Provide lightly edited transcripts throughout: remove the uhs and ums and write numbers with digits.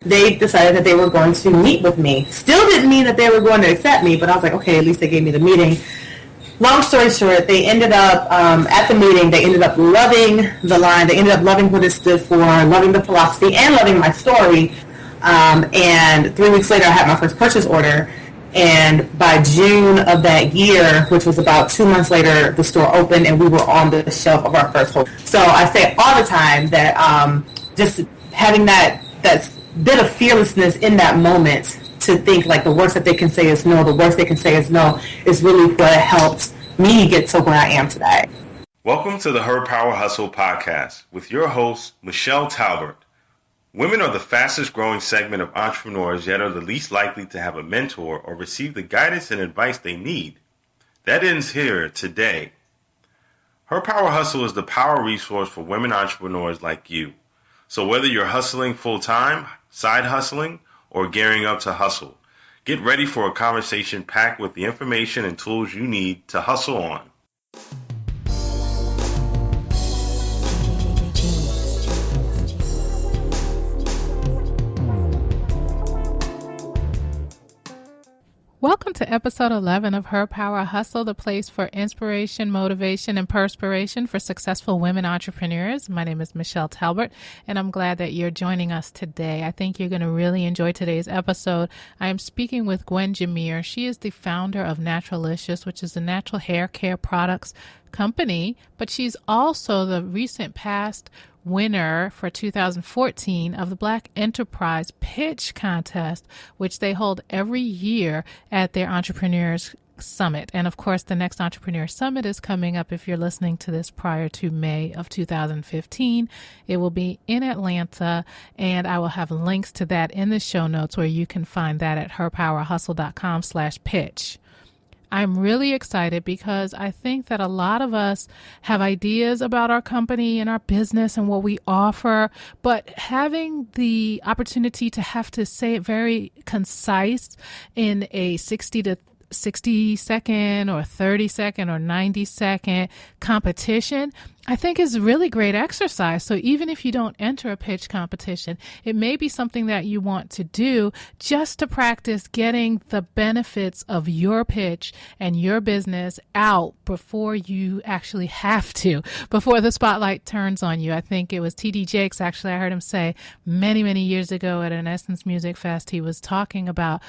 they decided that they were going to meet with me. Still didn't mean that they were going to accept me, but I was like, okay, at least they gave me the meeting. Long story short, they ended up, at the meeting, they ended up loving the line. They ended up loving what it stood for, loving the philosophy, and loving my story. And 3 weeks later, I had my first purchase order. And by June of that year, which was about 2 months later, the store opened and we were on the shelf of our first wholesale. So I say all the time that just having that bit of fearlessness in that moment to think like the worst that they can say is no, the worst they can say is no, is really what helped me get to where I am today. Welcome to the Her Power Hustle podcast with your host, Michelle Talbert. Women are the fastest growing segment of entrepreneurs, yet are the least likely to have a mentor or receive the guidance and advice they need. That ends here today. Her Power Hustle is the power resource for women entrepreneurs like you. So whether you're hustling full-time, side hustling, or gearing up to hustle, get ready for a conversation packed with the information and tools you need to hustle on. Welcome to episode 11 of Her Power Hustle, the place for inspiration, motivation, and perspiration for successful women entrepreneurs. My name is Michelle Talbert, and I'm glad that you're joining us today. I think you're going to really enjoy today's episode. I am speaking with Gwen Jimmere. She is the founder of Naturalicious, which is a natural hair care products company, but she's also the recent past winner for 2014 of the Black Enterprise Pitch Contest, which they hold every year at their Entrepreneurs Summit. And of course, the next Entrepreneur Summit is coming up if you're listening to this prior to May of 2015. It will be in Atlanta, and I will have links to that in the show notes where you can find that at herpowerhustle.com/pitch. I'm really excited because I think that a lot of us have ideas about our company and our business and what we offer, but having the opportunity to have to say it very concise in a 60 second or 30 second or 90 second competition, I think is really great exercise. So even if you don't enter a pitch competition, it may be something that you want to do just to practice getting the benefits of your pitch and your business out before you actually have to, before the spotlight turns on you. I think it was T.D. Jakes, actually, I heard him say many, many years ago at an Essence Music Fest, he was talking about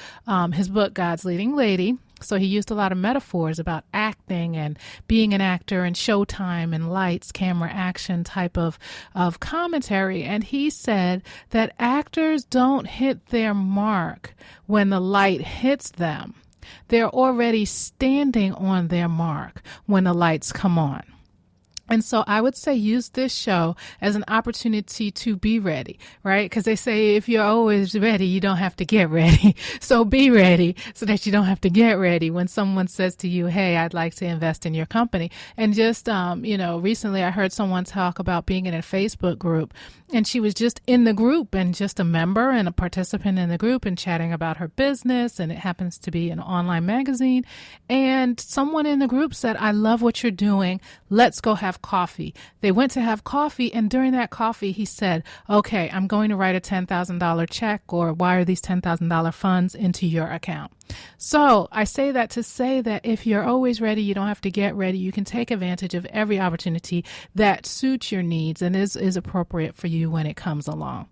his book, God's Leading Lady. So he used a lot of metaphors about acting and being an actor and showtime and lights, camera, action type of commentary. And he said that actors don't hit their mark when the light hits them. They're already standing on their mark when the lights come on. And so I would say use this show as an opportunity to be ready, right? Because they say if you're always ready, you don't have to get ready. So be ready so that you don't have to get ready when someone says to you, hey, I'd like to invest in your company. And just, recently I heard someone talk about being in a Facebook group, and she was just in the group and just a member and a participant in the group and chatting about her business. And it happens to be an online magazine. And someone in the group said, I love what you're doing. Let's go have coffee. They went to have coffee, and during that coffee, he said, okay, I'm going to write a $10,000 check or wire these $10,000 funds into your account. So I say that to say that if you're always ready, you don't have to get ready. You can take advantage of every opportunity that suits your needs and is appropriate for you when it comes along.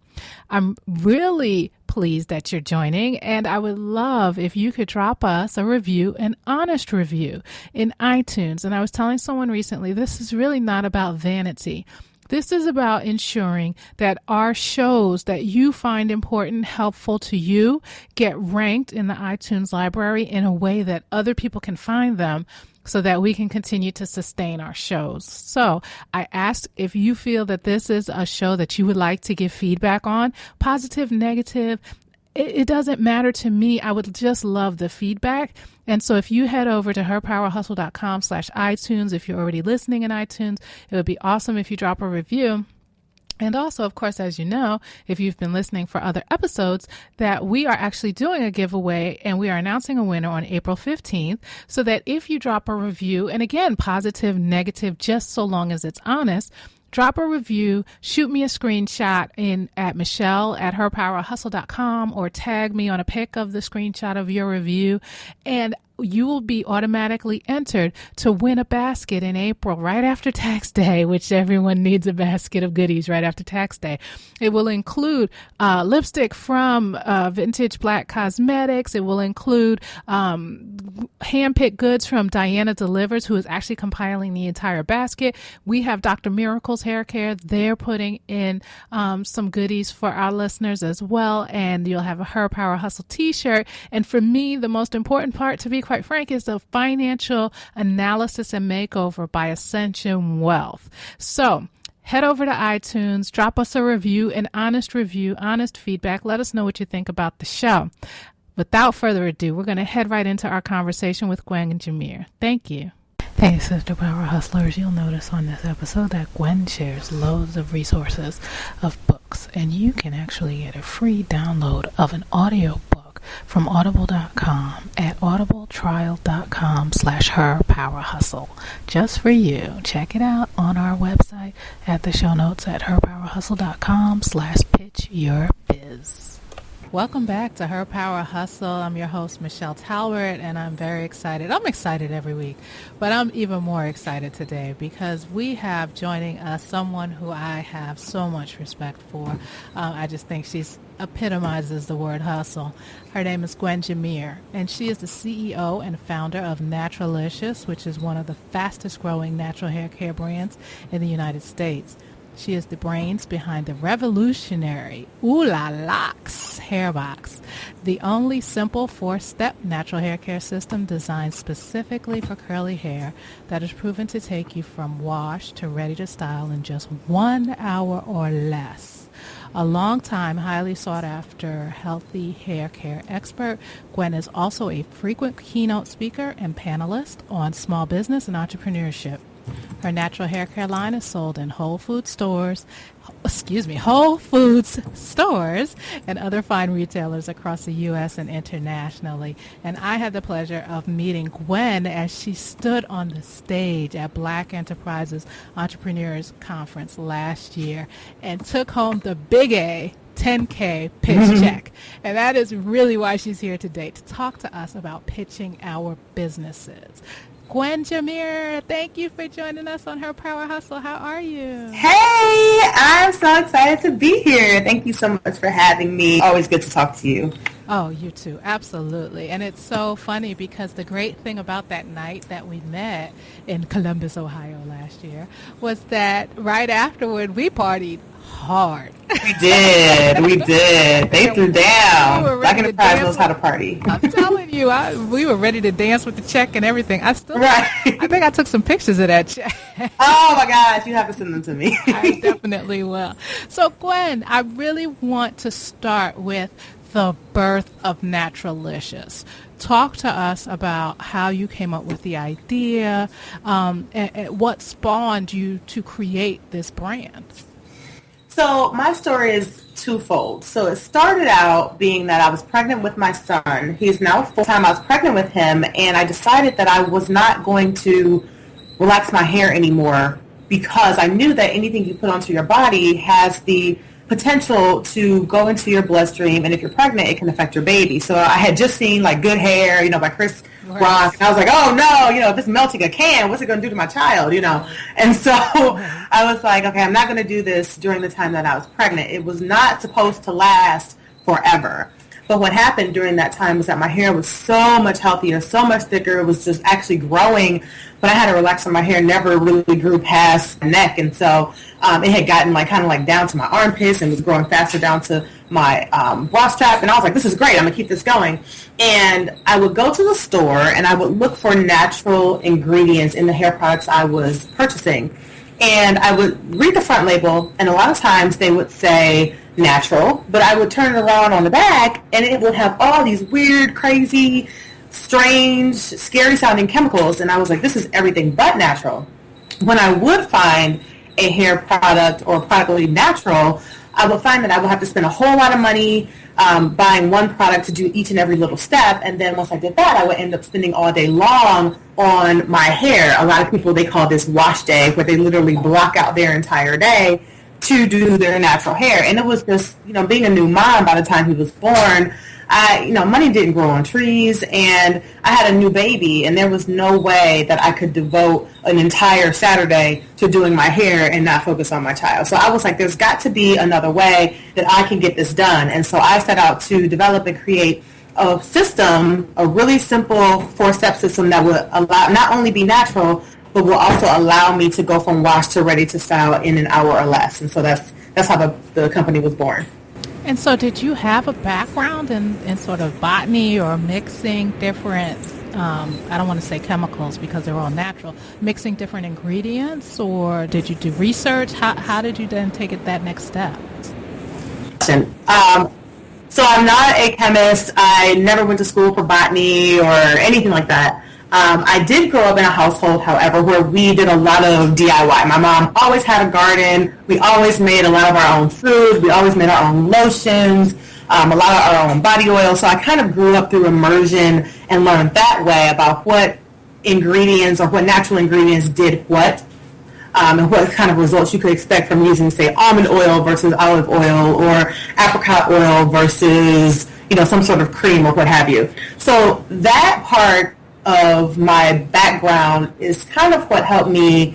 I'm really pleased that you're joining, and I would love if you could drop us a review, an honest review in iTunes. And I was telling someone recently, this is really not about vanity. This is about ensuring that our shows that you find important, helpful to you, get ranked in the iTunes library in a way that other people can find them so that we can continue to sustain our shows. So I asked if you feel that this is a show that you would like to give feedback on, positive, negative. It doesn't matter to me. I would just love the feedback. And so if you head over to herpowerhustle.com/iTunes, if you're already listening in iTunes, it would be awesome if you drop a review. And also, of course, as you know, if you've been listening for other episodes, that we are actually doing a giveaway and we are announcing a winner on April 15th, so that if you drop a review, and again, positive, negative, just so long as it's honest, drop a review, shoot me a screenshot at michelle@herpowerhustle.com or tag me on a pic of the screenshot of your review, and you will be automatically entered to win a basket in April, right after Tax Day, which everyone needs a basket of goodies right after Tax Day. It will include lipstick from Vintage Black Cosmetics. It will include handpicked goods from Diana Delivers, who is actually compiling the entire basket. We have Dr. Miracle's Hair Care. They're putting in some goodies for our listeners as well, and you'll have a Her Power Hustle t-shirt. And for me, the most important part, to be quite frank, is the financial analysis and makeover by Ascension Wealth. So head over to iTunes, drop us a review, honest feedback. Let us know what you think about the show. Without further ado, we're going to head right into our conversation with Gwen Jimmere. Thank you. Hey, Sister Power Hustlers, you'll notice on this episode that Gwen shares loads of resources of books, and you can actually get a free download of an audio book from audible.com at audibletrial.com/herpowerhustle just for you. Check it out on our website at the show notes at herpowerhustle.com/pitchyourbiz. Welcome back to Her Power Hustle. I'm your host, Michelle Talbert, and I'm very excited. I'm excited every week, but I'm even more excited today because we have joining us someone who I have so much respect for. I just think she epitomizes the word hustle. Her name is Gwen Jimmere, and she is the CEO and founder of Naturalicious, which is one of the fastest growing natural hair care brands in the United States. She is the brains behind the revolutionary Ooh La Locks hair box, the only simple 4-step natural hair care system designed specifically for curly hair that is proven to take you from wash to ready to style in just 1 hour or less. A long-time, highly sought-after healthy hair care expert, Gwen is also a frequent keynote speaker and panelist on small business and entrepreneurship. Her natural hair care line is sold in Whole Foods stores and other fine retailers across the U.S. and internationally. And I had the pleasure of meeting Gwen as she stood on the stage at Black Enterprises Entrepreneurs Conference last year and took home the big A 10K pitch check. And that is really why she's here today, to talk to us about pitching our businesses. Gwen Jimmere, thank you for joining us on Her Power Hustle. How are you? Hey, I'm so excited to be here. Thank you so much for having me. Always good to talk to you. Oh, you too. Absolutely. And it's so funny because the great thing about that night that we met in Columbus, Ohio last year was that right afterward we partied hard. We did. They threw down. Black Enterprise knows how to party. I'm telling you, we were ready to dance with the check and everything. I think I took some pictures of that check. Oh my gosh, you have to send them to me. I definitely will. So Gwen, I really want to start with the birth of Naturalicious. Talk to us about how you came up with the idea, and what spawned you to create this brand. So my story is twofold. So it started out being that I was pregnant with my son. He's now full-time. I was pregnant with him, and I decided that I was not going to relax my hair anymore because I knew that anything you put onto your body has the potential to go into your bloodstream, and if you're pregnant, it can affect your baby. So I had just seen like Good Hair, by Chris Rock, and I was like, oh no, if it's melting a can, what's it going to do to my child, And so I was like, okay, I'm not going to do this during the time that I was pregnant. It was not supposed to last forever. But what happened during that time was that my hair was so much healthier, so much thicker. It was just actually growing, but I had to relax, and my hair never really grew past my neck. And so it had gotten kind of down to my armpits and was growing faster down to my bra strap. And I was like, this is great. I'm going to keep this going. And I would go to the store and I would look for natural ingredients in the hair products I was purchasing. And I would read the front label, and a lot of times they would say natural, but I would turn it around on the back, and it would have all these weird, crazy, strange, scary-sounding chemicals. And I was like, this is everything but natural. When I would find a hair product or product natural, I would find that I would have to spend a whole lot of money buying one product to do each and every little step. And then once I did that, I would end up spending all day long on my hair. A lot of people, they call this wash day, where they literally block out their entire day to do their natural hair. And it was just, being a new mom by the time he was born, money didn't grow on trees, and I had a new baby, and there was no way that I could devote an entire Saturday to doing my hair and not focus on my child. So I was like, there's got to be another way that I can get this done. And so I set out to develop and create a system, a really simple 4-step system that would allow, not only be natural, but will also allow me to go from wash to ready to style in an hour or less. And so that's how the company was born. And so did you have a background in sort of botany or mixing different, I don't want to say chemicals because they're all natural, mixing different ingredients, or did you do research? How did you then take it that next step? So I'm not a chemist. I never went to school for botany or anything like that. I did grow up in a household, however, where we did a lot of DIY. My mom always had a garden. We always made a lot of our own food. We always made our own lotions, a lot of our own body oil. So I kind of grew up through immersion and learned that way about what ingredients or what natural ingredients did what, and what kind of results you could expect from using, say, almond oil versus olive oil, or apricot oil versus, some sort of cream or what have you. So that part of my background is kind of what helped me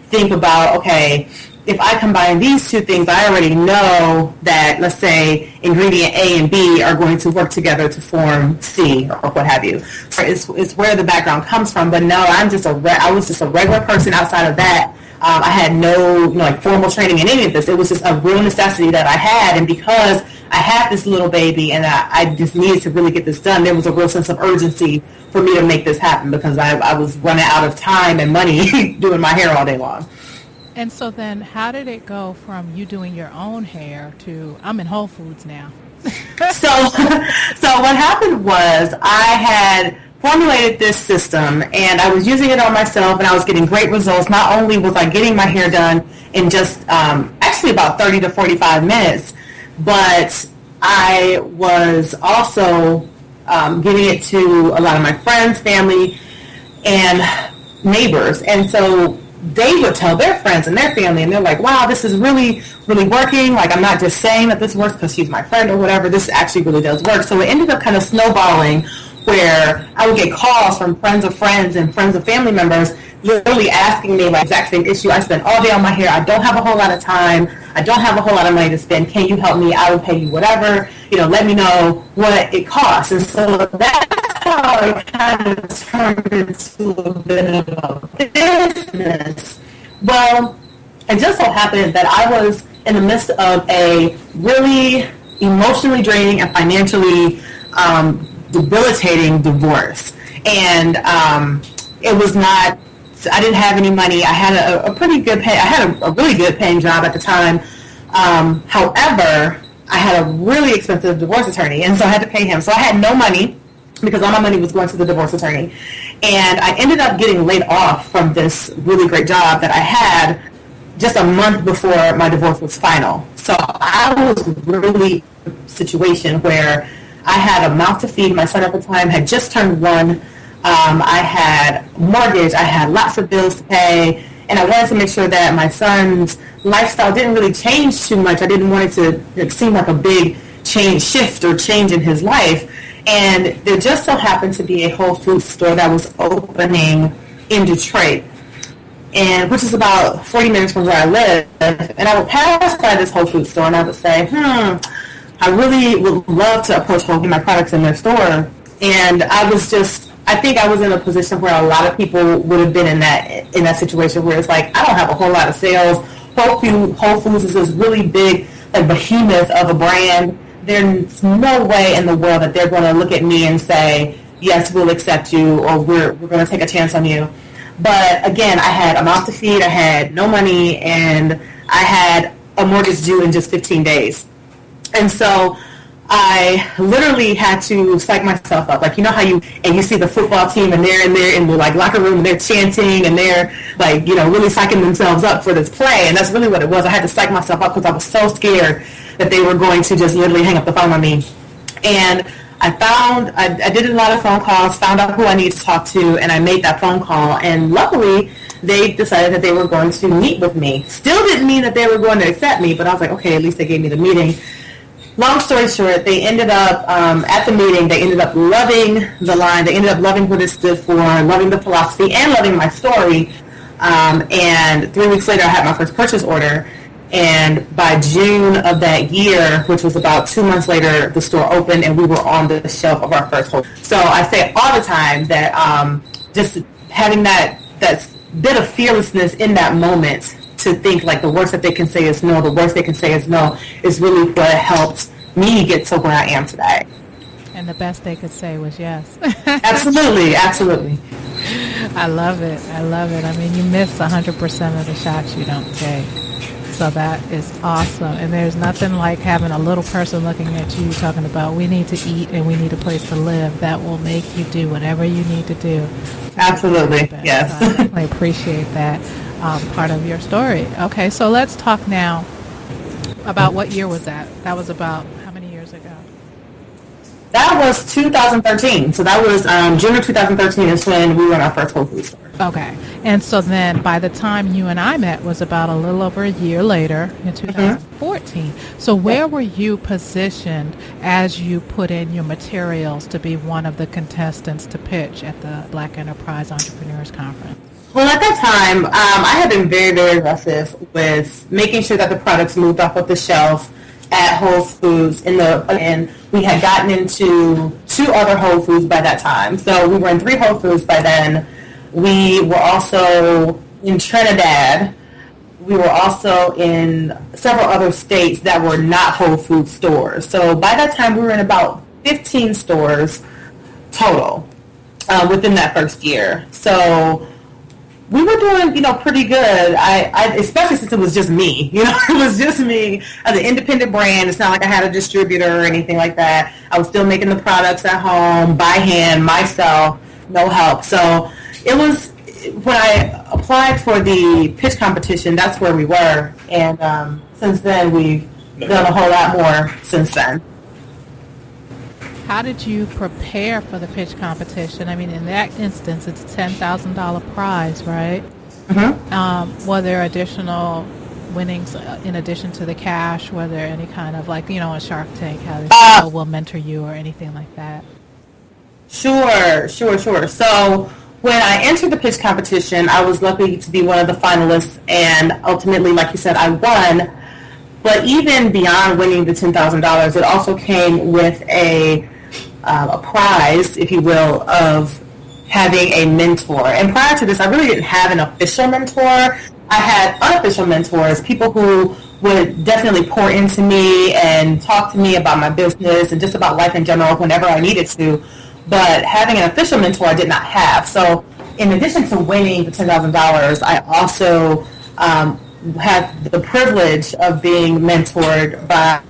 think about, okay, if I combine these two things, I already know that, let's say, ingredient A and B are going to work together to form C or what have you. So it's where the background comes from. But no, I was just a regular person outside of that. I had no formal training in any of this. It was just a real necessity that I had. And because I had this little baby and I just needed to really get this done, there was a real sense of urgency for me to make this happen, because I was running out of time and money doing my hair all day long. And so then how did it go from you doing your own hair to I'm in Whole Foods now? So what happened was I had formulated this system and I was using it on myself, and I was getting great results. Not only was I getting my hair done in just actually about 30 to 45 minutes, but I was also giving it to a lot of my friends, family, and neighbors. And so they would tell their friends and their family, and they're like, wow, this is really, really working. Like, I'm not just saying that this works because she's my friend or whatever. This actually really does work. So it ended up kind of snowballing, where I would get calls from friends of friends and friends of family members literally asking me, like, exact same issue. I spend all day on my hair. I don't have a whole lot of time. I don't have a whole lot of money to spend. Can you help me? I will pay you whatever. Let me know what it costs. And so that's how it kind of turned into a bit of a business. Well, it just so happened that I was in the midst of a really emotionally draining and financially debilitating divorce. And it was not, I didn't have any money. I had a pretty good pay, I had a really good paying job at the time. However, I had a really expensive divorce attorney, and so I had to pay him. So I had no money because all my money was going to the divorce attorney. And I ended up getting laid off from this really great job that I had just a month before my divorce was final. So I was really in a situation where I had a mouth to feed. My son at the time had just turned 1. I had mortgage. I had lots of bills to pay. And I wanted to make sure that my son's lifestyle didn't really change too much. I didn't want it to seem like a big shift or change in his life. And there just so happened to be a Whole Foods store that was opening in Detroit, and which is about 40 minutes from where I live. And I would pass by this Whole Foods store and I would say, I really would love to approach Whole Foods, my products in their store. And I think I was in a position where a lot of people would have been in that situation where it's like, I don't have a whole lot of sales. Whole Foods is this really big, like, behemoth of a brand. There's no way in the world that they're going to look at me and say, yes, we'll accept you, or we're going to take a chance on you. But again, I had a mouth to feed, I had no money, and I had a mortgage due in just 15 days. And so I literally had to psych myself up. Like, how you see the football team and they're in the like locker room and they're chanting and they're like, really psyching themselves up for this play. And that's really what it was. I had to psych myself up because I was so scared that they were going to just literally hang up the phone on me And I did a lot of phone calls, found out who I needed to talk to, and I made that phone call. And luckily, they decided that they were going to meet with me. Still didn't mean that they were going to accept me, but I was like, okay, at least they gave me the meeting. Long story short, they ended up, at the meeting, they ended up loving the line. They ended up loving what it stood for, loving the philosophy, and loving my story. And 3 weeks later, I had my first purchase order. And by June of that year, which was about 2 months later, the store opened and we were on the shelf of our first Whole Foods. So I say all the time that just having that bit of fearlessness in that moment to think like the worst that they can say is no, the worst they can say is no, is really what helped me get to where I am today. And the best they could say was yes. Absolutely, absolutely. I love it. I mean, you miss 100% of the shots you don't take. So that is awesome. And there's nothing like having a little person looking at you talking about we need to eat and we need a place to live. That will make you do whatever you need to do. Absolutely, yes. So I definitely appreciate that part of your story. Okay, so let's talk now about what year was that? That was about how many years ago? That was 2013. So that was June of 2013 is when we were in our first Whole Foods store. Okay. And so then by the time you and I met was about a little over a year later in 2014. So where were you positioned as you put in your materials to be one of the contestants to pitch at the Black Enterprise Entrepreneurs Conference? Well, at that time, I had been very, very aggressive with making sure that the products moved off of the shelf at Whole Foods and we had gotten into 2 other Whole Foods by that time. So we were in 3 Whole Foods by then. We were also in Trinidad. We were also in several other states that were not Whole Foods stores. So by that time, we were in about 15 stores total within that first year. So we were doing, pretty good. I especially since it was just me. It was just me as an independent brand. It's not like I had a distributor or anything like that. I was still making the products at home by hand myself, no help. So it was when I applied for the pitch competition. That's where we were, and since then we've done a whole lot more since then. How did you prepare for the pitch competition? I mean, in that instance, it's a $10,000 prize, right? Mm-hmm. Were there additional winnings in addition to the cash? Were there any kind of on Shark Tank, how they will mentor you or anything like that? Sure. So when I entered the pitch competition, I was lucky to be one of the finalists, and ultimately, like you said, I won. But even beyond winning the $10,000, it also came with a prize, if you will, of having a mentor. And prior to this, I really didn't have an official mentor. I had unofficial mentors, people who would definitely pour into me and talk to me about my business and just about life in general whenever I needed to. But having an official mentor, I did not have. So in addition to winning the $10,000, I also had the privilege of being mentored by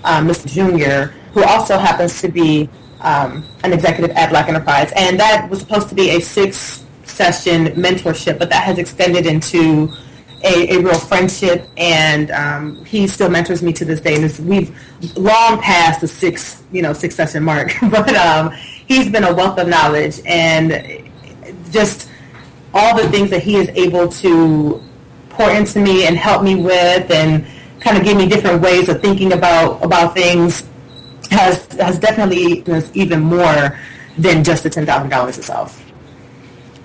Mr. Jr., who also happens to be an executive at Black Enterprise. And that was supposed to be a 6-session mentorship, but that has extended into a real friendship, and he still mentors me to this day. And we've long passed the 6-session mark, but he's been a wealth of knowledge, and just all the things that he is able to pour into me and help me with, and kind of give me different ways of thinking about things, has definitely even more than just the $10,000 itself.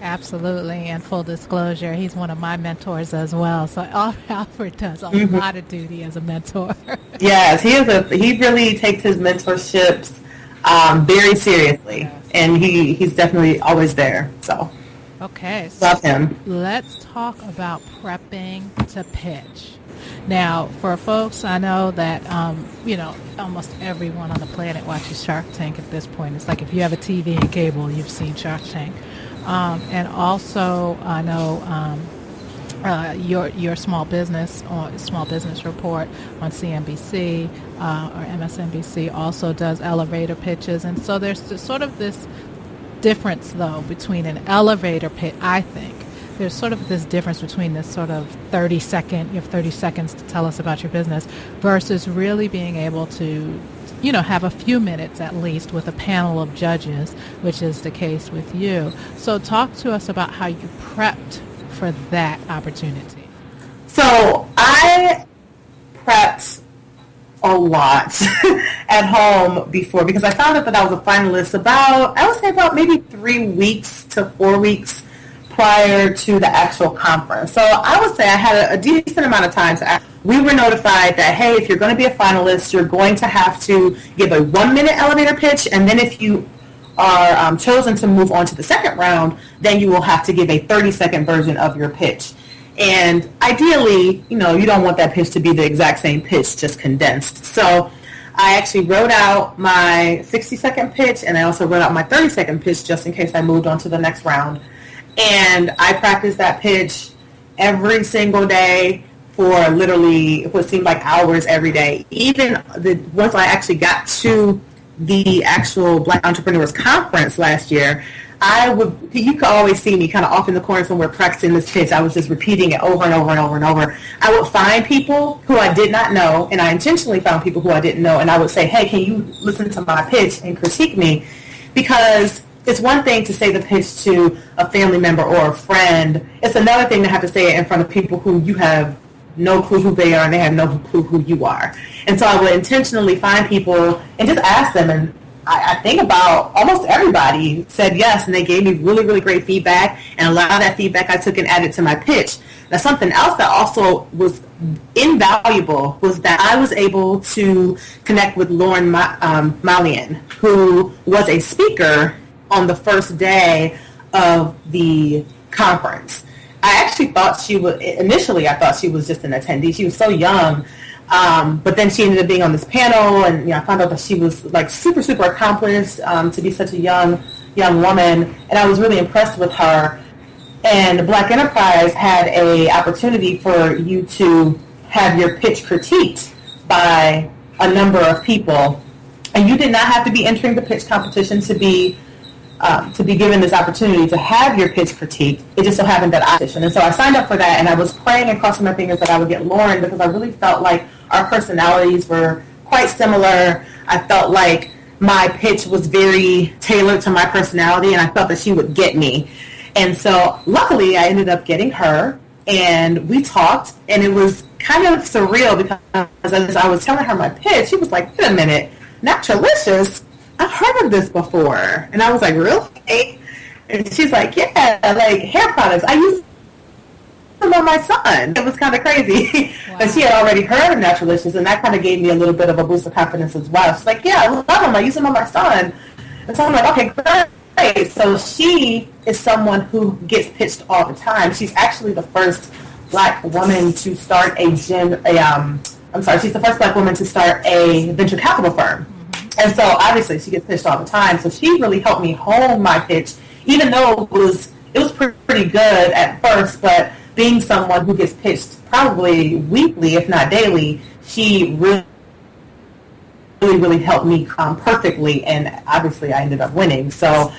Absolutely, and full disclosure, he's one of my mentors as well. So Alfred does a lot of duty as a mentor. Yes, he really takes his mentorships very seriously, and he's definitely always there. So okay, love him. Let's talk about prepping to pitch. Now, for folks, I know that almost everyone on the planet watches Shark Tank at this point. It's like if you have a TV and cable, you've seen Shark Tank. And also, I know your small business report on CNBC or MSNBC also does elevator pitches, and so there's sort of this difference, though, between an elevator pitch, I think, there's sort of this difference between this sort of 30-second, you have 30 seconds to tell us about your business, versus really being able to, have a few minutes at least with a panel of judges, which is the case with you. So talk to us about how you prepped for that opportunity. So I prepped a lot at home before, because I found out that I was a finalist about maybe 3 weeks to 4 weeks prior to the actual conference. So I would say I had a decent amount of time to act. We were notified that, hey, if you're going to be a finalist, you're going to have to give a 1-minute elevator pitch, and then if you are chosen to move on to the second round, then you will have to give a 30-second version of your pitch. And ideally, you don't want that pitch to be the exact same pitch, just condensed. So I actually wrote out my 60-second pitch, and I also wrote out my 30-second pitch just in case I moved on to the next round. And I practiced that pitch every single day for literally what seemed like hours every day. Even once I actually got to the actual Black Entrepreneurs Conference last year, you could always see me kind of off in the corners when we're practicing this pitch. I was just repeating it over and over and over and over. I would find people who I did not know, and I intentionally found people who I didn't know, and I would say, hey, can you listen to my pitch and critique me? Because it's one thing to say the pitch to a family member or a friend. It's another thing to have to say it in front of people who you have no clue who they are and they have no clue who you are. And so I would intentionally find people and just ask them, and I think about almost everybody said yes, and they gave me really, really great feedback, and a lot of that feedback I took and added to my pitch. Now, something else that also was invaluable was that I was able to connect with Lauren Malian, who was a speaker on the first day of the conference. I actually thought initially I thought she was just an attendee. She was so young. But then she ended up being on this panel, and I found out that she was like super, super accomplished to be such a young woman, and I was really impressed with her. And Black Enterprise had a opportunity for you to have your pitch critiqued by a number of people, and you did not have to be entering the pitch competition to be given this opportunity to have your pitch critiqued. It just so happened that I auditioned. And so I signed up for that, and I was praying and crossing my fingers that I would get Lauren, because I really felt like our personalities were quite similar. I felt like my pitch was very tailored to my personality, and I felt that she would get me. And so luckily I ended up getting her, and we talked, and it was kind of surreal because as I was telling her my pitch, she was like, wait a minute, Naturalicious? I've heard of this before. And I was like, really? And she's like, yeah, like hair products. I use them on my son. It was kind of crazy. Wow. And she had already heard of Naturalicious, and that kind of gave me a little bit of a boost of confidence as well. She's like, yeah, I love them. I use them on my son. And so I'm like, okay, great. So she is someone who gets pitched all the time. She's actually the first Black woman to start she's the first Black woman to start a venture capital firm. And so obviously she gets pitched all the time. So she really helped me hone my pitch, even though it was pretty good at first. But being someone who gets pitched probably weekly, if not daily, she really, really, really helped me perfectly. And obviously I ended up winning. So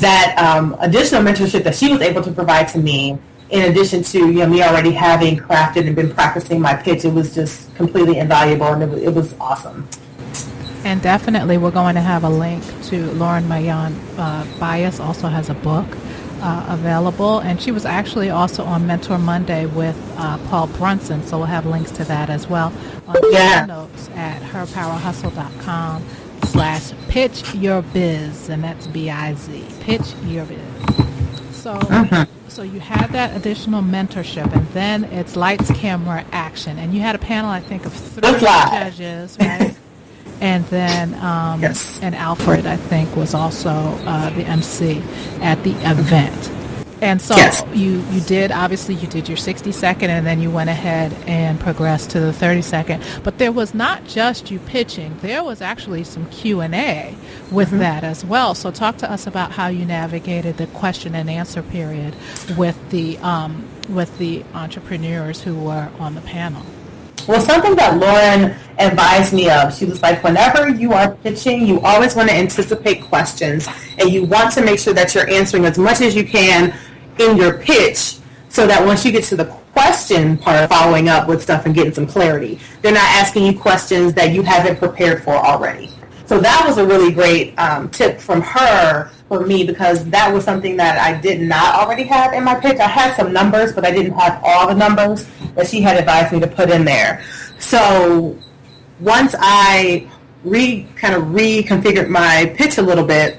that additional mentorship that she was able to provide to me, in addition to me already having crafted and been practicing my pitch, it was just completely invaluable, and it was awesome. And definitely we're going to have a link to Lauren Mayan. Bias also has a book available, and she was actually also on Mentor Monday with Paul Brunson, so we'll have links to that as well on the show notes at herpowerhustle.com/pitchyourbiz, and that's B-I-Z, pitch your biz. So you had that additional mentorship, and then it's lights, camera, action, and you had a panel, I think, of 3 judges, right? And then and Alfred, I think, was also the MC at the event. And so you did your 60-second, and then you went ahead and progressed to the 30-second. But there was not just you pitching. There was actually some Q&A with that as well. So talk to us about how you navigated the question and answer period with the entrepreneurs who were on the panel. Well, something that Lauren advised me of, she was like, whenever you are pitching, you always want to anticipate questions, and you want to make sure that you're answering as much as you can in your pitch so that once you get to the question part, following up with stuff and getting some clarity, they're not asking you questions that you haven't prepared for already. So that was a really great tip from her for me, because that was something that I did not already have in my pitch. I had some numbers, but I didn't have all the numbers that she had advised me to put in there. So once I reconfigured my pitch a little bit,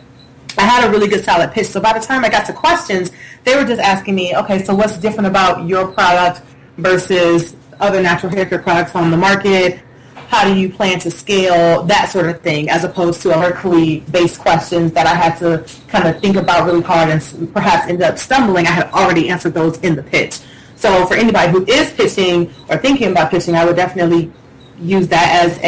I had a really good solid pitch. So by the time I got to questions, they were just asking me, okay, so what's different about your product versus other natural hair care products on the market? How do you plan to scale? That sort of thing, as opposed to vertically based questions that I had to kind of think about really hard and perhaps end up stumbling. I had already answered those in the pitch. So for anybody who is pitching or thinking about pitching, I would definitely use that as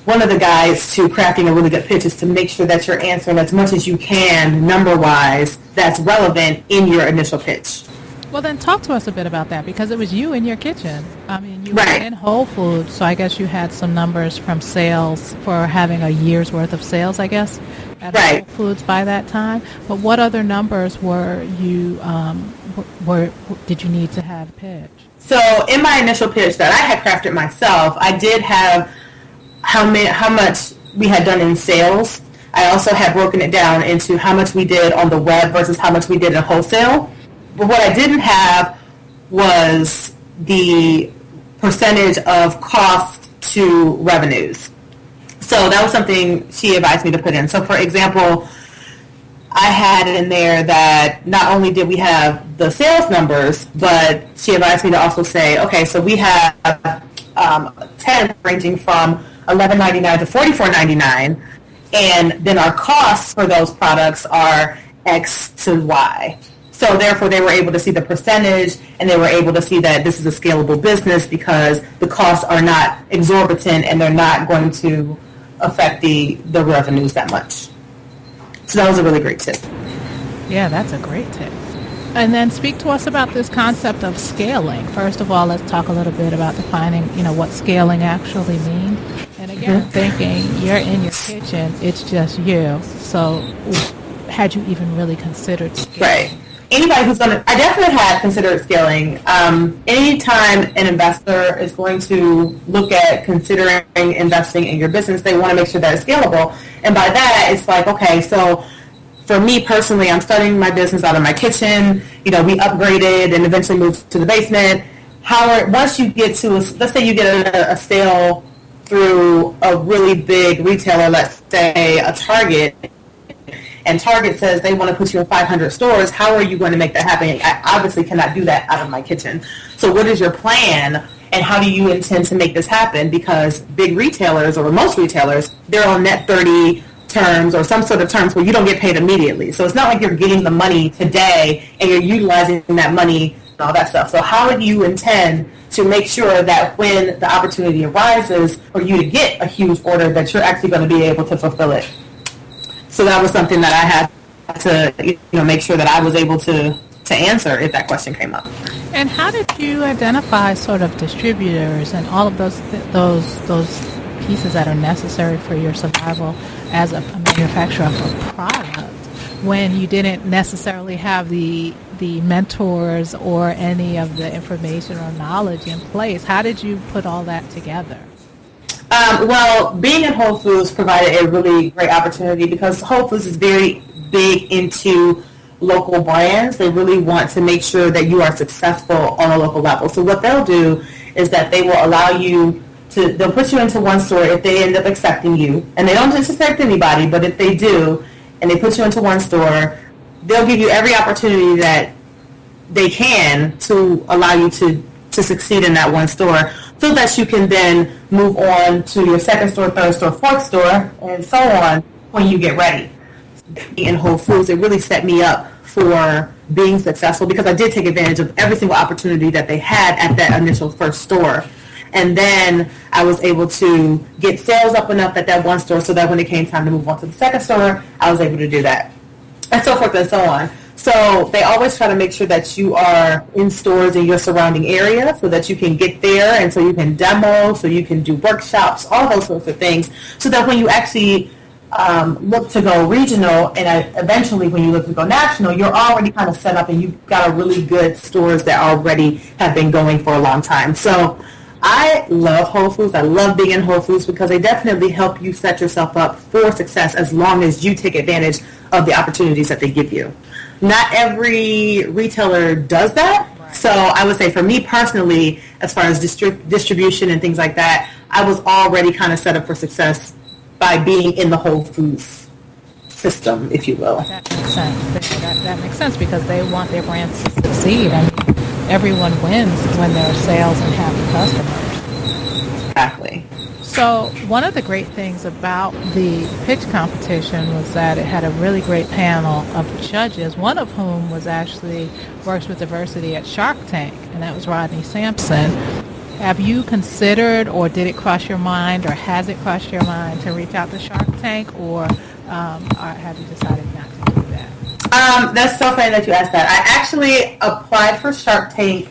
one of the guides to crafting a really good pitch, is to make sure that you're answering as much as you can number-wise that's relevant in your initial pitch. Well, then talk to us a bit about that, because it was you in your kitchen. I mean, you Right. were in Whole Foods, so I guess you had some numbers from sales for having a year's worth of sales, I guess, at Right. Whole Foods by that time. But what other numbers were you did you need to have pitch? So in my initial pitch that I had crafted myself, I did have how much we had done in sales. I also had broken it down into how much we did on the web versus how much we did in wholesale. But what I didn't have was the percentage of cost to revenues. So that was something she advised me to put in. So for example, I had in there that not only did we have the sales numbers, but she advised me to also say, okay, so we have 10 ranging from $11.99 to $44.99, and then our costs for those products are X to Y. So therefore, they were able to see the percentage, and they were able to see that this is a scalable business because the costs are not exorbitant and they're not going to affect the revenues that much. So that was a really great tip. Yeah, that's a great tip. And then speak to us about this concept of scaling. First of all, let's talk a little bit about defining, what scaling actually means. And again, thinking you're in your kitchen, it's just you. So had you even really considered scaling? Right. Anybody who's I definitely had considered scaling. Anytime an investor is going to look at considering investing in your business, they want to make sure that it's scalable. And by that, it's like, okay, so for me personally, I'm starting my business out of my kitchen. We upgraded and eventually moved to the basement. Once you get to, let's say you get a sale through a really big retailer, let's say a Target, and Target says they want to put you in 500 stores, how are you going to make that happen? I obviously cannot do that out of my kitchen. So what is your plan, and how do you intend to make this happen? Because big retailers, or most retailers, they're on net 30 terms or some sort of terms where you don't get paid immediately. So it's not like you're getting the money today and you're utilizing that money and all that stuff. So how do you intend to make sure that when the opportunity arises for you to get a huge order, that you're actually going to be able to fulfill it? So that was something that I had to, make sure that I was able to answer if that question came up. And how did you identify sort of distributors and all of those pieces that are necessary for your survival as a manufacturer of a product when you didn't necessarily have the mentors or any of the information or knowledge in place? How did you put all that together? Well, being in Whole Foods provided a really great opportunity because Whole Foods is very big into local brands. They really want to make sure that you are successful on a local level. So what they'll do is that they will allow you they'll put you into one store if they end up accepting you. And they don't just accept anybody, but if they do, and they put you into one store, they'll give you every opportunity that they can to allow you to succeed in that one store, so that you can then move on to your second store, third store, fourth store, and so on when you get ready. In Whole Foods, it really set me up for being successful because I did take advantage of every single opportunity that they had at that initial first store. And then I was able to get sales up enough at that one store so that when it came time to move on to the second store, I was able to do that. And so forth and so on. So they always try to make sure that you are in stores in your surrounding area so that you can get there and so you can demo, so you can do workshops, all those sorts of things, so that when you actually look to go regional, and eventually when you look to go national, you're already kind of set up and you've got a really good stores that already have been going for a long time. So I love Whole Foods. I love being in Whole Foods because they definitely help you set yourself up for success as long as you take advantage of the opportunities that they give you. Not every retailer does that. Right. So I would say for me personally, as far as distribution and things like that, I was already kind of set up for success by being in the Whole Foods system, if you will. That makes sense. That makes sense because they want their brands to succeed. I mean, everyone wins when there are sales and happy customers. Exactly. So one of the great things about the pitch competition was that it had a really great panel of judges, one of whom was actually works with diversity at Shark Tank, and that was Rodney Sampson. Have you considered, or did it cross your mind, or has it crossed your mind to reach out to Shark Tank, or have you decided not to do that? That's so funny that you asked that. I actually applied for Shark Tank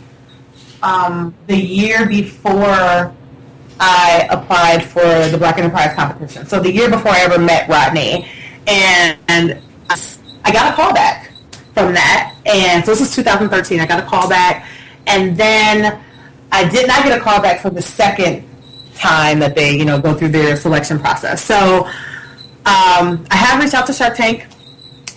the year before I applied for the Black Enterprise competition. So the year before I ever met Rodney. And I got a call back from that. And so this was 2013. I got a call back. And then I did not get a call back for the second time that they, go through their selection process. So I have reached out to Shark Tank,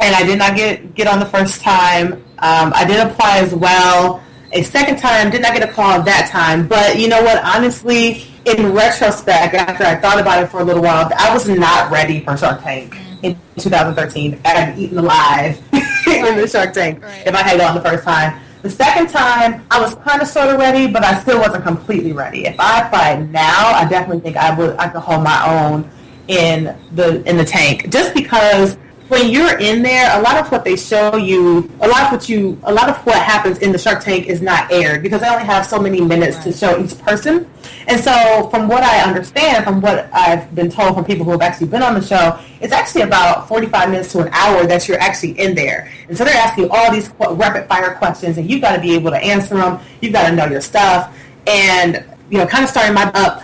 and I did not get on the first time. I did apply as well a second time, did not get a call that time. But you know what? Honestly, in retrospect, after I thought about it for a little while, I was not ready for Shark Tank in 2013. I had eaten alive in the Shark Tank if I had gone the first time. The second time, I was kind of sort of ready, but I still wasn't completely ready. If I applied now, I definitely think I could hold my own in the tank. Just because when you're in there, a lot of what they show you, a lot of what happens in the Shark Tank is not aired because they only have so many minutes to show each person. And so from what I understand, from what I've been told from people who have actually been on the show, it's actually about 45 minutes to an hour that you're actually in there. And so they're asking all these rapid fire questions, and you've got to be able to answer them. You've got to know your stuff. And, kind of starting my up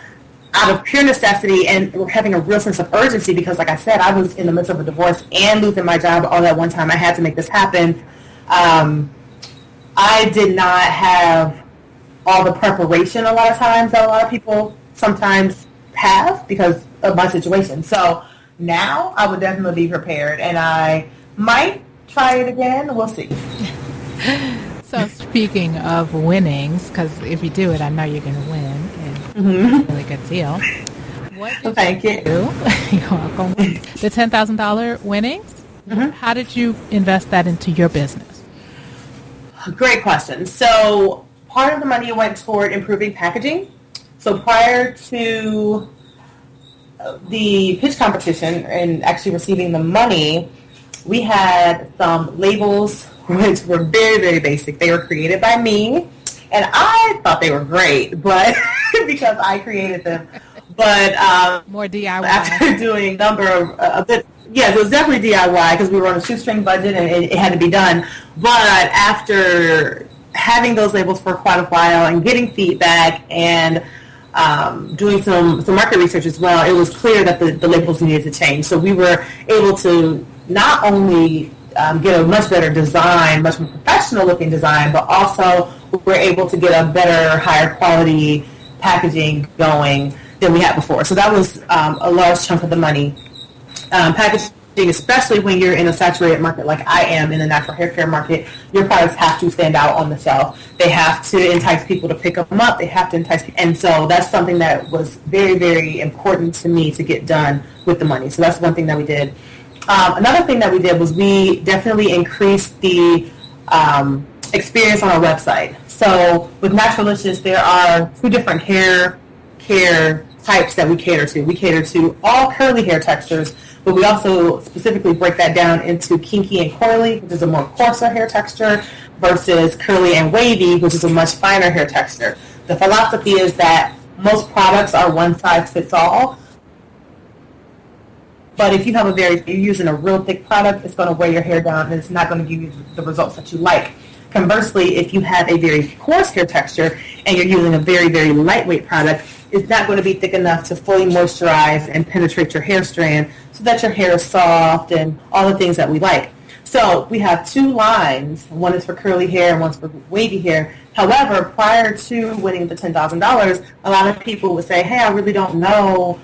out of pure necessity and having a real sense of urgency because, like I said, I was in the midst of a divorce and losing my job all at one time. I had to make this happen. I did not have all the preparation a lot of times that a lot of people sometimes have because of my situation. So now I would definitely be prepared, and I might try it again. We'll see. So speaking of winnings, because if you do it, I know you're going to win. And really good deal. Thank you. You're welcome. The $10,000 winnings, how did you invest that into your business? Great question. So part of the money went toward improving packaging. So prior to the pitch competition and actually receiving the money, we had some labels which were very, very basic. They were created by me, and I thought they were great, but because I created them. But more DIY. After doing a number of it was definitely DIY because we were on a shoestring budget and it had to be done. But after having those labels for quite a while and getting feedback and doing some market research as well, it was clear that the labels needed to change. So we were able to not only get a much better design, much more professional looking design, but also we're able to get a better, higher quality packaging going than we had before. So that was a large chunk of the money. Packaging, especially when you're in a saturated market like I am in the natural hair care market, your products have to stand out on the shelf. They have to entice people to pick them up. They have to entice people. And so that's something that was very, very important to me to get done with the money. So that's one thing that we did. Another thing that we did was we definitely increased the experience on our website. So with Naturalicious, there are 2 different hair care types that we cater to. We cater to all curly hair textures, but we also specifically break that down into kinky and coily, which is a more coarser hair texture, versus curly and wavy, which is a much finer hair texture. The philosophy is that most products are one size fits all, but if you have you're using a real thick product, it's going to weigh your hair down and it's not going to give you the results that you like. Conversely, if you have a very coarse hair texture and you're using a very, very lightweight product, is not going to be thick enough to fully moisturize and penetrate your hair strand so that your hair is soft and all the things that we like. So we have two lines. One is for curly hair and one's for wavy hair. However, prior to winning the $10,000, a lot of people would say, hey, I really don't know,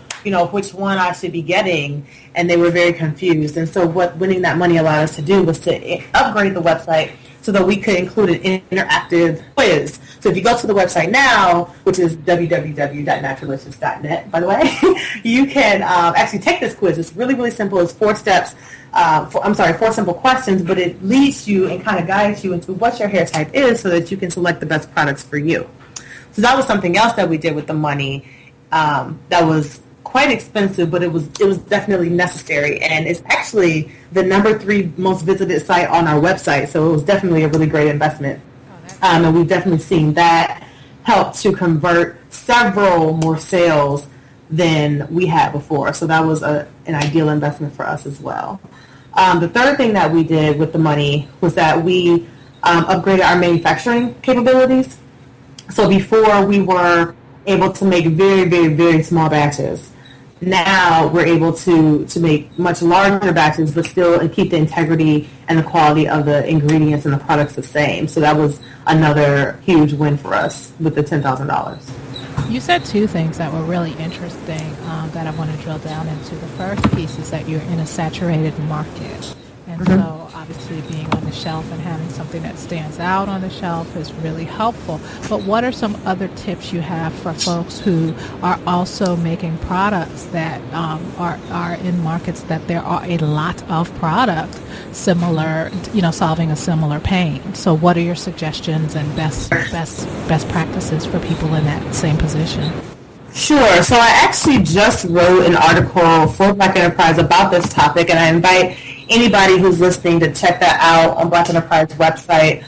which one I should be getting. And they were very confused. And so what winning that money allowed us to do was to upgrade the website so that we could include an interactive quiz. So if you go to the website now, which is www.naturalicious.net, by the way, you can actually take this quiz. It's really, really simple. It's 4 steps. 4 simple questions, but it leads you and kind of guides you into what your hair type is so that you can select the best products for you. So that was something else that we did with the money that was quite expensive, but it was definitely necessary, and it's actually the number 3 most visited site on our website, so it was definitely a really great investment. And we've definitely seen that help to convert several more sales than we had before, so that was an ideal investment for us as well. The third thing that we did with the money was that we upgraded our manufacturing capabilities. So before we were able to make very, very, very small batches. Now we're able to make much larger batches, but still keep the integrity and the quality of the ingredients and the products the same. So that was another huge win for us with the $10,000. You said 2 things that were really interesting that I want to drill down into. The first piece is that you're in a saturated market. And so obviously being on the shelf and having something that stands out on the shelf is really helpful. But what are some other tips you have for folks who are also making products that are in markets that there are a lot of product similar, solving a similar pain? So what are your suggestions and best practices for people in that same position? Sure. So I actually just wrote an article for Black Enterprise about this topic, and I invite anybody who's listening to check that out on Black Enterprise website.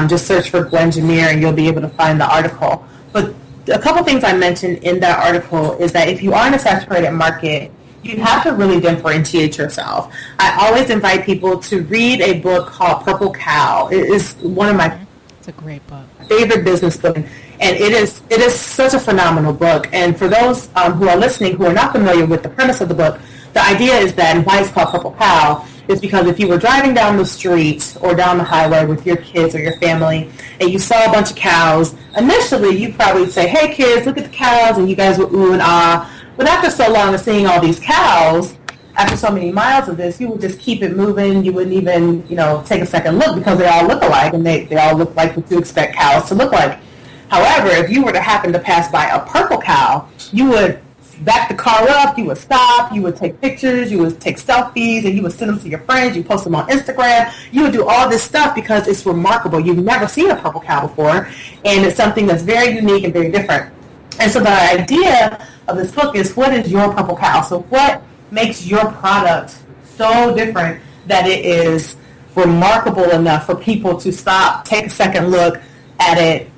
Just search for Gwen Jimmere and you'll be able to find the article. But a couple things I mentioned in that article is that if you are in a saturated market, you have to really differentiate yourself. I always invite people to read a book called Purple Cow. It is one of my It's a great book. Favorite business book. And it is such a phenomenal book. And for those who are listening who are not familiar with the premise of the book, the idea is that, and why it's called Purple Cow, is because if you were driving down the street or down the highway with your kids or your family and you saw a bunch of cows, initially you'd probably say, hey kids, look at the cows, and you guys would ooh and ah. But after so long of seeing all these cows, after so many miles of this, you would just keep it moving. You wouldn't even, take a second look because they all look alike and they all look like what you expect cows to look like. However, if you were to happen to pass by a purple cow, you would back the car up, you would stop, you would take pictures, you would take selfies, and you would send them to your friends, you post them on Instagram. You would do all this stuff because it's remarkable. You've never seen a purple cow before, and it's something that's very unique and very different. And so the idea of this book is, what is your purple cow? So what makes your product so different that it is remarkable enough for people to stop, take a second look at it,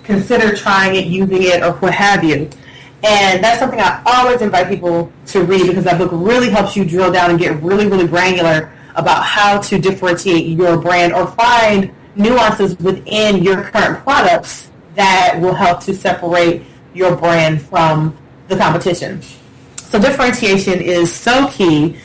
consider trying it, using it, or what have you. And that's something I always invite people to read, because that book really helps you drill down and get really, really granular about how to differentiate your brand or find nuances within your current products that will help to separate your brand from the competition. So differentiation is so key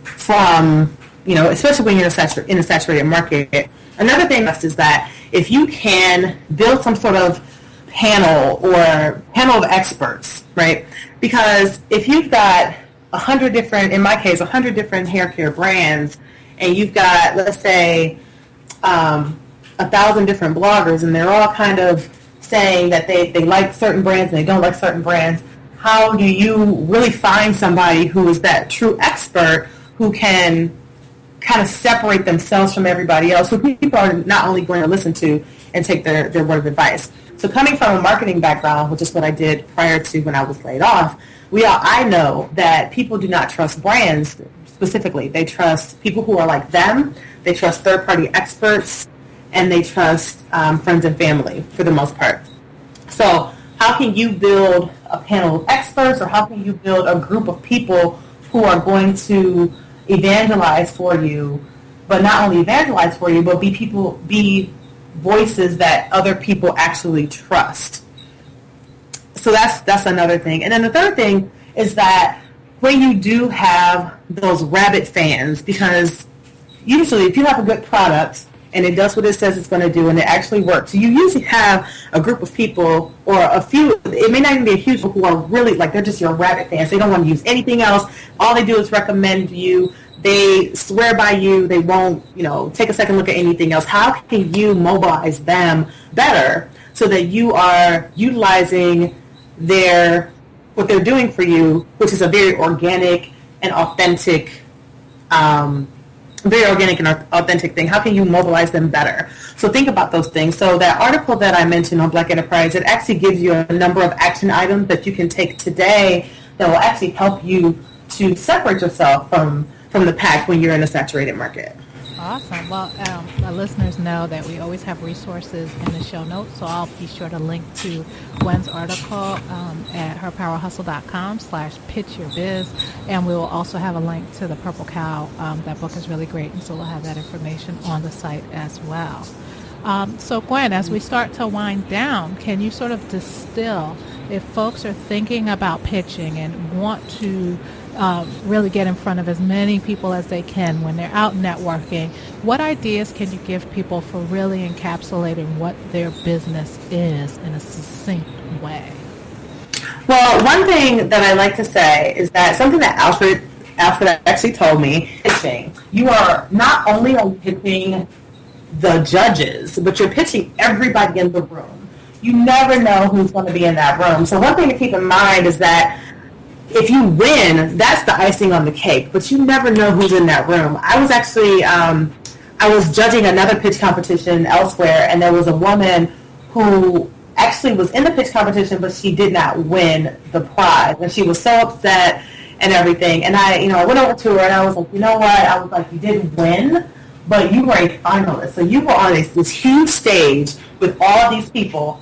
from, especially when you're in a saturated market. Another thing is that if you can build some sort of panel of experts, right? Because if you've got 100 different, in my case, 100 different hair care brands, and you've got, let's say, 1,000 different bloggers, and they're all kind of saying that they like certain brands and they don't like certain brands, how do you really find somebody who is that true expert who can kind of separate themselves from everybody else, who people are not only going to listen to and take their word of advice? So coming from a marketing background, which is what I did prior to when I was laid off, I know that people do not trust brands specifically. They trust people who are like them. They trust third-party experts, and they trust friends and family for the most part. So how can you build a panel of experts, or how can you build a group of people who are going to evangelize for you, but not only evangelize for you, but be voices that other people actually trust? So that's another thing. And then the third thing is that when you do have those rabid fans, because usually if you have a good product and it does what it says it's going to do and it actually works, you usually have a group of people or a few, it may not even be a huge group, who are really like, they're just your rabid fans. They don't want to use anything else. All they do is recommend you. They swear by you. They won't, take a second look at anything else. How can you mobilize them better so that you are utilizing what they're doing for you, which is a very organic and authentic thing? How can you mobilize them better? So think about those things. So that article that I mentioned on Black Enterprise, it actually gives you a number of action items that you can take today that will actually help you to separate yourself from the pack when you're in a saturated market. Awesome. Well, our listeners know that we always have resources in the show notes, so I'll be sure to link to Gwen's article at herpowerhustle.com/pitchyourbiz, and we will also have a link to the Purple Cow. That book is really great, and so we'll have that information on the site as well. So Gwen, as we start to wind down, can you sort of distill, if folks are thinking about pitching and want to really get in front of as many people as they can when they're out networking, what ideas can you give people for really encapsulating what their business is in a succinct way? Well, one thing that I like to say is that something that Alfred actually told me, pitching, you are not only pitching the judges, but you're pitching everybody in the room. You never know who's going to be in that room. So one thing to keep in mind is that if you win, that's the icing on the cake, but you never know who's in that room. I was actually, I was judging another pitch competition elsewhere, and there was a woman who actually was in the pitch competition, but she did not win the prize, and she was so upset and everything. And I went over to her and I was like, you know what? I was like, you didn't win, but you were a finalist. So you were on this huge stage with all these people.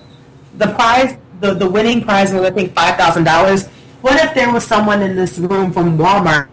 The prize, the winning prize was, I think, $5,000. What if there was someone in this room from Walmart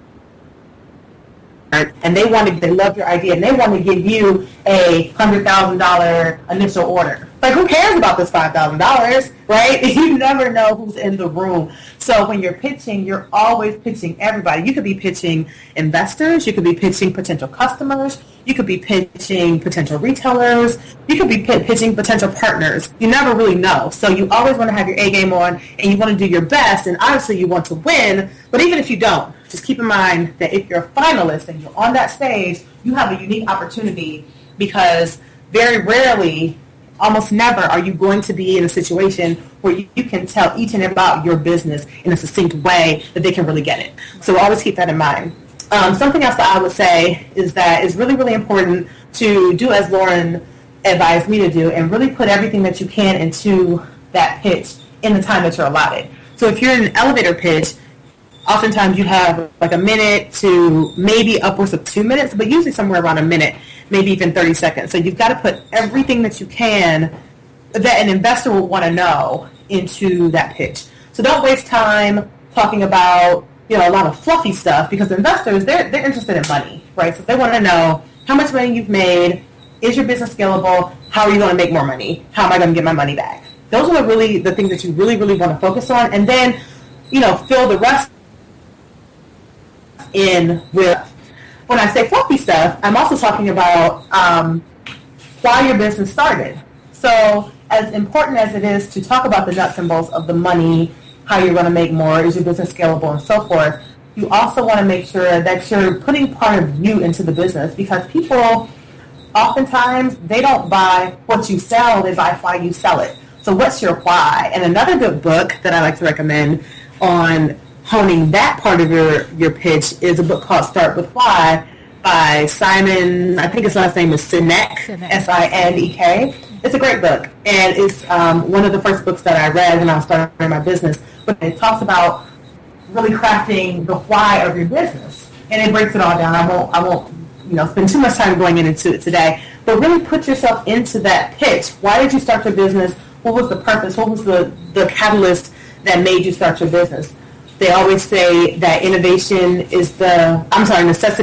and they loved your idea and they want to give you a $100,000 initial order? Like, who cares about this $5,000, right? You never know who's in the room. So when you're pitching, you're always pitching everybody. You could be pitching investors. You could be pitching potential customers. You could be pitching potential retailers. You could be pitching potential partners. You never really know. So you always want to have your A game on, and you want to do your best, and obviously you want to win. But even if you don't, just keep in mind that if you're a finalist and you're on that stage, you have a unique opportunity, because very rarely, almost never, are you going to be in a situation where you can tell each and every about your business in a succinct way that they can really get it. So always keep that in mind. Something else that I would say is that it's really, really important to do as Lauren advised me to do, and really put everything that you can into that pitch in the time that you're allotted. So if you're in an elevator pitch, oftentimes you have like a minute to maybe upwards of 2 minutes, but usually somewhere around a minute, maybe even 30 seconds. So you've got to put everything that you can that an investor will want to know into that pitch. So don't waste time talking about a lot of fluffy stuff, because investors, they're interested in money, right? So they want to know how much money you've made, is your business scalable, how are you going to make more money, how am I going to get my money back? Those are really the things that you really, really want to focus on, and then fill the rest in with. When I say fluffy stuff, I'm also talking about why your business started. So as important as it is to talk about the nuts and bolts of the money, how you're going to make more, is your business scalable, and so forth, you also want to make sure that you're putting part of you into the business, because people, oftentimes, they don't buy what you sell, they buy why you sell it. So what's your why? And another good book that I like to recommend on honing that part of your pitch is a book called Start With Why by Simon, I think his last name is Sinek, Sinek. It's a great book, and it's one of the first books that I read when I was starting my business. But it talks about really crafting the why of your business, and it breaks it all down. I won't spend too much time going into it today, but really put yourself into that pitch. Why did you start your business? What was the purpose? What was the catalyst that made you start your business? They always say that necessity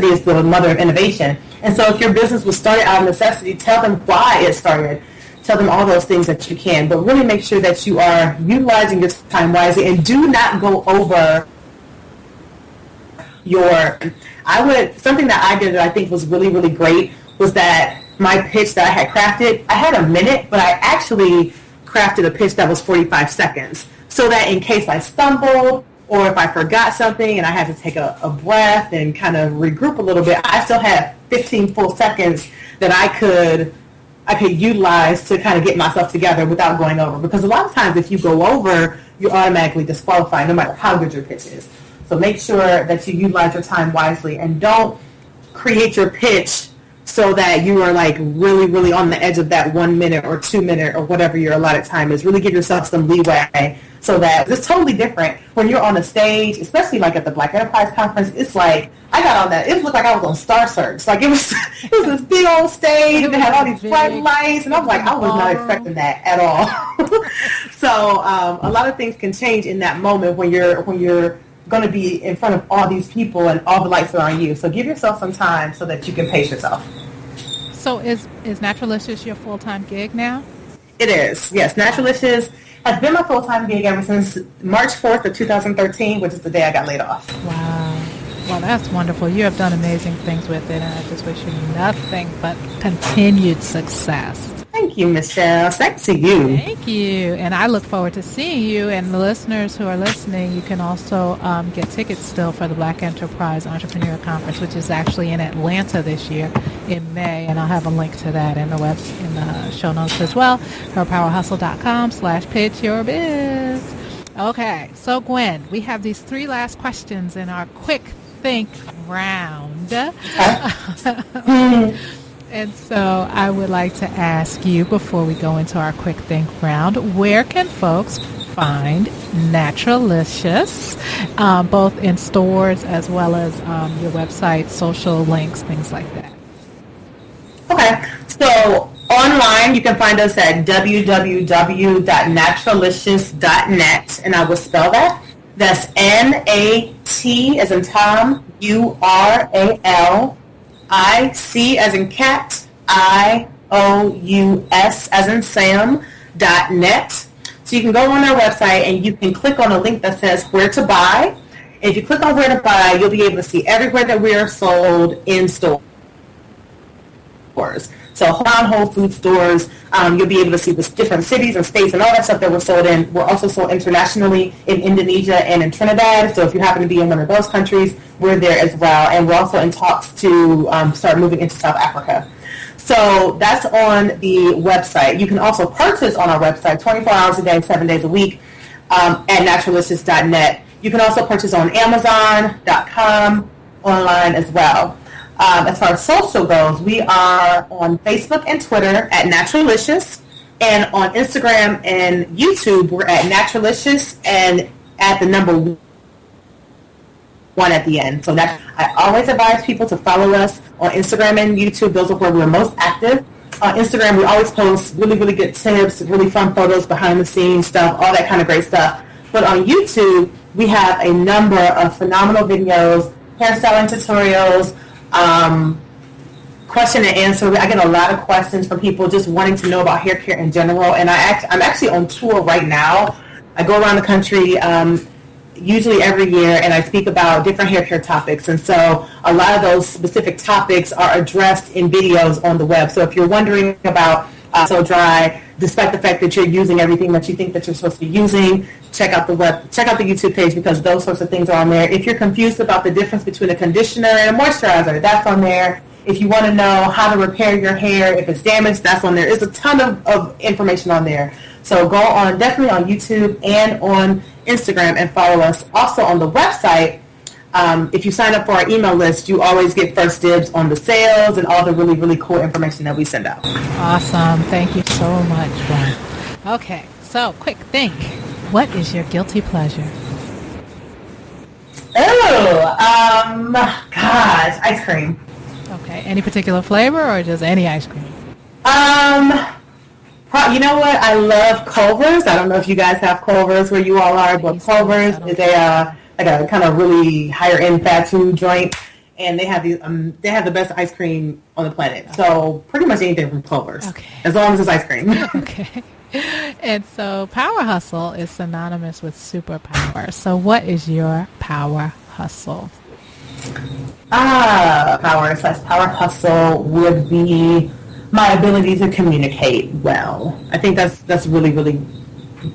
is the mother of innovation. And so if your business was started out of necessity, tell them why it started. Tell them all those things that you can, but really make sure that you are utilizing your time wisely and do not go over something that I did that I think was really, really great was that my pitch that I had crafted, I had a minute, but I actually crafted a pitch that was 45 seconds so that in case I stumbled or if I forgot something and I had to take a breath and kind of regroup a little bit, I still had 15 full seconds that I could utilize to kind of get myself together without going over. Because a lot of times if you go over, you're automatically disqualified no matter how good your pitch is. So make sure that you utilize your time wisely and don't create your pitch so that you are like really, really on the edge of that 1 minute or 2 minute or whatever your allotted time is. Really give yourself some leeway so that it's totally different when you're on a stage, especially like at the Black Enterprise Conference. It's like, I got on that, it looked like I was on Star Search. Like it was this big old stage and it had all these bright lights and I was like, I was not expecting that at all. So a lot of things can change in that moment when you're going to be in front of all these people and all the lights are on you. So give yourself some time so that you can pace yourself. So is Naturalicious your full-time gig now? It is, yes. Naturalicious has been my full-time gig ever since March 4th of 2013, which is the day I got laid off. Wow. Well, that's wonderful. You have done amazing things with it, and I just wish you nothing but continued success. Thank you, Michelle. Thanks to you. Thank you. And I look forward to seeing you. And the listeners who are listening, you can also get tickets still for the Black Enterprise Entrepreneur Conference, which is actually in Atlanta this year in May. And I'll have a link to that in the show notes as well. herpowerhustle.com/pitchyourbiz. Okay. So, Gwen, we have these 3 last questions in our quick think round. And so I would like to ask you, before we go into our quick think round, where can folks find Naturalicious, both in stores as well as your website, social links, things like that? Okay. So online, you can find us at www.naturalicious.net, and I will spell that. That's N-A-T as in Tom, U-R-A-L, I-C as in cat, I-O-U-S as in Sam, .net. So you can go on our website and you can click on a link that says where to buy. If you click on where to buy, you'll be able to see everywhere that we are sold in stores. So Whole Food stores, you'll be able to see the different cities and states and all that stuff that we're sold in. We're also sold internationally in Indonesia and in Trinidad. So if you happen to be in one of those countries, we're there as well. And we're also in talks to start moving into South Africa. So that's on the website. You can also purchase on our website 24 hours a day, 7 days a week at naturalicious.net. You can also purchase on Amazon.com online as well. As far as social goes, we are on Facebook and Twitter at Naturalicious, and on Instagram and YouTube, we're at Naturalicious and at the number 1 at the end. So that I always advise people to follow us on Instagram and YouTube. Those are where we're most active. On Instagram, we always post really, really good tips, really fun photos, behind the scenes stuff, all that kind of great stuff. But on YouTube, we have a number of phenomenal videos, hairstyling tutorials, question and answer. I get a lot of questions from people just wanting to know about hair care in general, and I'm actually on tour right now. I go around the country usually every year, and I speak about different hair care topics, and so a lot of those specific topics are addressed in videos on the web. So if you're wondering about So Dry, despite the fact that you're using everything that you think that you're supposed to be using, check out the YouTube page, because those sorts of things are on there. If you're confused about the difference between a conditioner and a moisturizer, that's on there. If you want to know how to repair your hair if it's damaged, that's on there. There's a ton of information on there. So go on, definitely on YouTube and on Instagram, and follow us. Also on the website, if you sign up for our email list, you always get first dibs on the sales and all the really, really cool information that we send out. Awesome. Thank you so much, Gwen. Okay, so quick think. What is your guilty pleasure? Gosh, ice cream. Okay, any particular flavor or just any ice cream? You know what? I love Culver's. I don't know if you guys have Culver's where you all are, but Culver's is a kind of really higher end fast food joint, and they have the best ice cream on the planet. So pretty much anything from Culver's, as long as it's ice cream. Okay. And so power hustle is synonymous with superpower. So what is your power hustle? Power hustle would be my ability to communicate well. I think that's really, really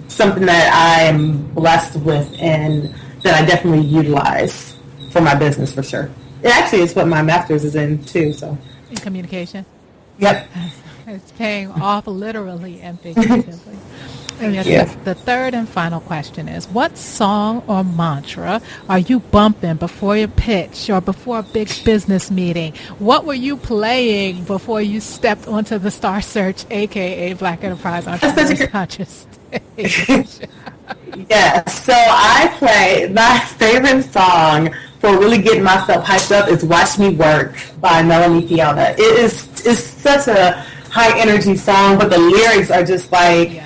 something that I am blessed with and that I definitely utilize for my business for sure. It actually is what my master's is in too. So in communication. Yep. It's paying off literally and figuratively. And the third and final question is, what song or mantra are you bumping before your pitch or before a big business meeting? What were you before you stepped onto the Star Search, a.k.a. Black Enterprise Entrepreneurs Conscious Stage? Yes. So I play my favorite song for really getting myself hyped up is Watch Me Work by Melanie Fiona. It's such a high energy song, but the lyrics are just like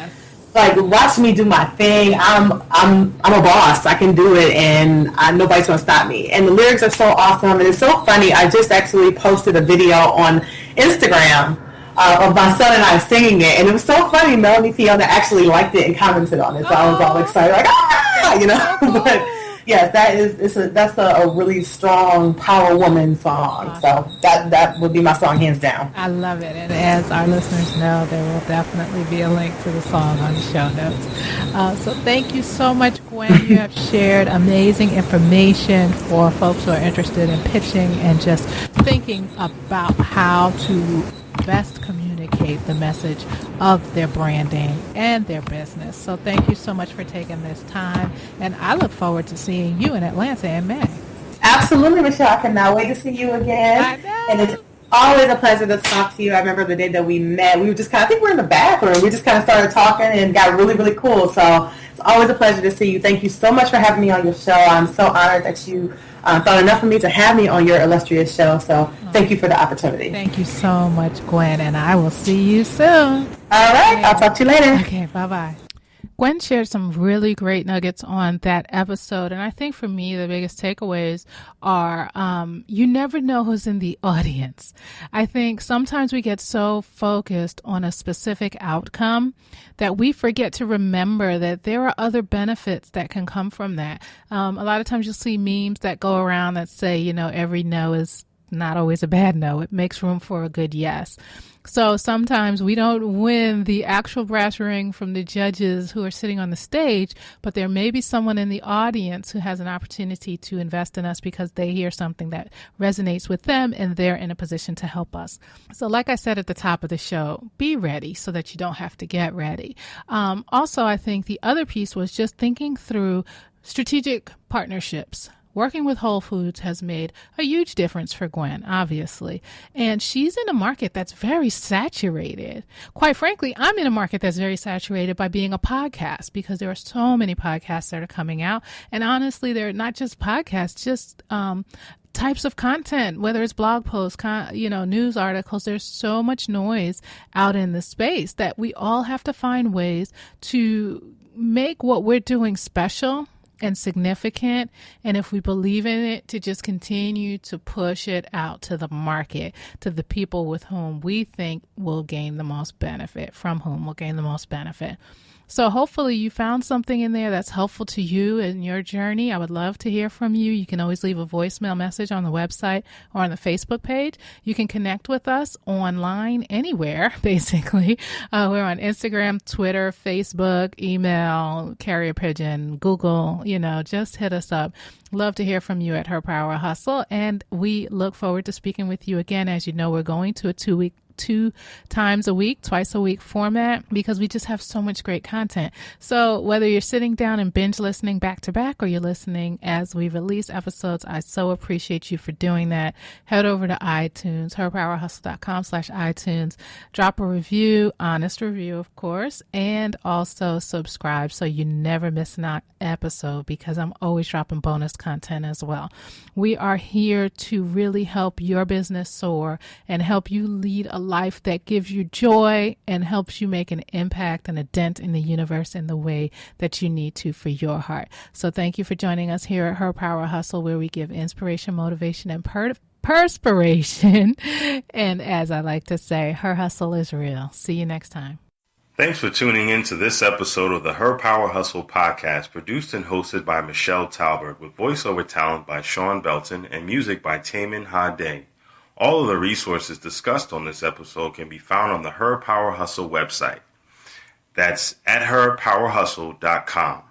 watch me do my thing. I'm a boss. I can do it, and nobody's gonna stop me. And the lyrics are so awesome, and it's so funny. I just actually posted a video on Instagram of my son and I singing it, and it was so funny. Melanie Fiona actually liked it and commented on it, so I was all excited, like but yes, that's a really strong power woman song. Awesome. So that would be my song, hands down. I love it, and as our listeners know, there will definitely be a link to the song on the show notes. So thank you so much, Gwen. You have shared amazing information for folks who are interested in pitching and just thinking about how to best communicate the message of their branding and their business. So thank you so much for taking this time, and I look forward to seeing you in Atlanta in May. Absolutely, Michelle. I cannot wait to see you again. I know. And it's always a pleasure to talk to you. I remember the day that we met. We were just I think we were in the bathroom. We just kind of started talking and got really, really cool. So it's always a pleasure to see you. Thank you so much for having me on your show. I'm so honored that you thought enough of me to have me on your illustrious show. So thank you for the opportunity. Thank you so much, Gwen, and I will see you soon. All right. I'll talk to you later. Okay, bye-bye. Gwen shared some really great nuggets on that episode, and I think for me the biggest takeaways are you never know who's in the audience. I think sometimes we get so focused on a specific outcome that we forget to remember that there are other benefits that can come from that. A lot of times you'll see memes that go around that say, every no is not always a bad no. It makes room for a good yes. So sometimes we don't win the actual brass ring from the judges who are sitting on the stage, but there may be someone in the audience who has an opportunity to invest in us because they hear something that resonates with them and they're in a position to help us. So like I said at the top of the show, be ready so that you don't have to get ready. Also, I think the other piece was just thinking through strategic partnerships. Working with Whole Foods has made a huge difference for Gwen, obviously. And she's in a market that's very saturated. Quite frankly, I'm in a market that's very saturated by being a podcast because there are so many podcasts that are coming out. And honestly, they're not just podcasts, just types of content, whether it's blog posts, news articles. There's so much noise out in the space that we all have to find ways to make what we're doing special and significant, and if we believe in it, to just continue to push it out to the market, to the people with whom we think will gain the most benefit, from whom will gain the most benefit. So hopefully you found something in there that's helpful to you in your journey. I would love to hear from you. You can always leave a voicemail message on the website or on the Facebook page. You can connect with us online anywhere, basically. We're on Instagram, Twitter, Facebook, email, carrier pigeon, Google, just hit us up. Love to hear from you at Her Power Hustle. And we look forward to speaking with you again. As you know, we're going to a 2 times a week, twice a week format because we just have so much great content. So whether you're sitting down and binge listening back to back or you're listening as we release episodes, I so appreciate you for doing that. Head over to iTunes, herpowerhustle.com/iTunes. Drop a review, honest review, of course, and also subscribe so you never miss an episode because I'm always dropping bonus content as well. We are here to really help your business soar and help you lead a life that gives you joy and helps you make an impact and a dent in the universe in the way that you need to for your heart. So thank you for joining us here at Her Power Hustle, where we give inspiration, motivation, and perspiration. And as I like to say, her hustle is real. See you next time. Thanks for tuning in to this episode of the Her Power Hustle podcast, produced and hosted by Michelle Talbert, with voiceover talent by Sean Belton and music by Taman Hade. All of the resources discussed on this episode can be found on the Her Power Hustle website. That's at herpowerhustle.com.